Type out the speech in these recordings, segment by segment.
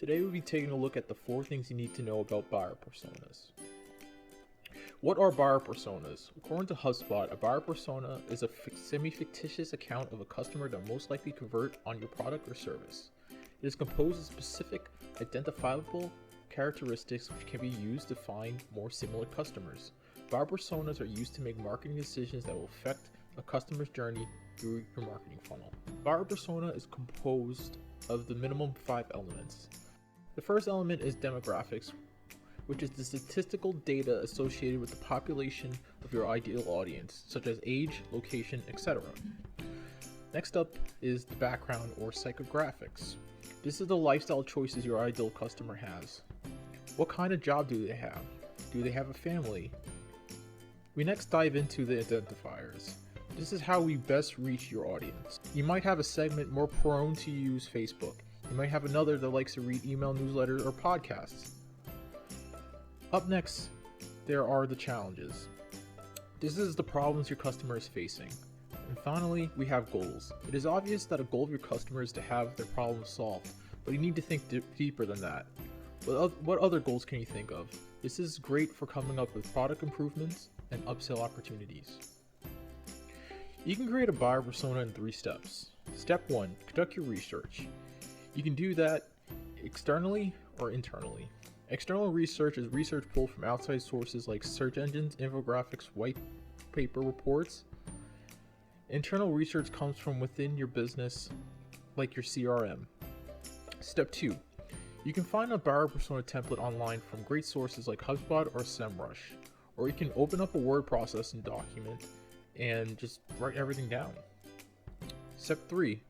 Today we'll be taking a look at the 4 things you need to know about buyer personas. What are buyer personas? According to HubSpot, a buyer persona is a semi-fictitious account of a customer that most likely convert on your product or service. It is composed of specific, identifiable characteristics which can be used to find more similar customers. Buyer personas are used to make marketing decisions that will affect a customer's journey through your marketing funnel. Buyer persona is composed of the minimum 5 elements. The first element is demographics, which is the statistical data associated with the population of your ideal audience, such as age, location, etc. Next up is the background or psychographics. This is the lifestyle choices your ideal customer has. What kind of job do they have? Do they have a family? We next dive into the identifiers. This is how we best reach your audience. You might have a segment more prone to use Facebook. You might have another that likes to read email newsletters or podcasts. Up next, there are the challenges. This is the problems your customer is facing. And finally, we have goals. It is obvious that a goal of your customer is to have their problems solved, but you need to think deeper than that. What other goals can you think of? This is great for coming up with product improvements and upsell opportunities. You can create a buyer persona in 3 steps. Step 1, conduct your research. You can do that externally or internally. External research is research pulled from outside sources like search engines, infographics, white paper reports. Internal research comes from within your business, like your CRM. Step 2, you can find a buyer persona template online from great sources like HubSpot or SEMrush, or you can open up a word processing document and just write everything down. Step 3,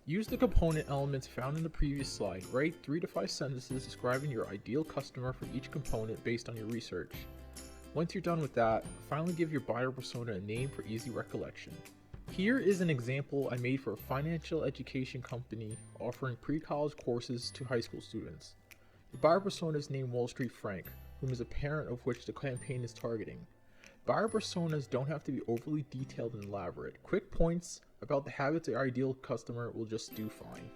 use the component elements found in the previous slide. Write 3 to 5 sentences describing your ideal customer for each component based on your research. Once you're done with that, finally give your buyer persona a name for easy recollection. Here is an example I made for a financial education company offering pre-college courses to high school students. The buyer persona is named Wall Street Frank, whom is a parent of which the campaign is targeting. Buyer personas don't have to be overly detailed and elaborate. Quick points about the habits of your ideal customer will just do fine.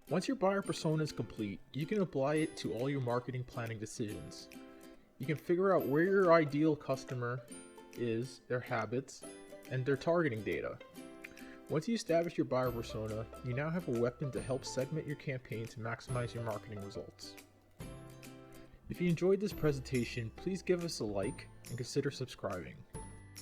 Once your buyer persona is complete, you can apply it to all your marketing planning decisions. You can figure out where your ideal customer is, their habits, and their targeting data. Once you establish your buyer persona, you now have a weapon to help segment your campaign to maximize your marketing results. If you enjoyed this presentation, please give us a like and consider subscribing.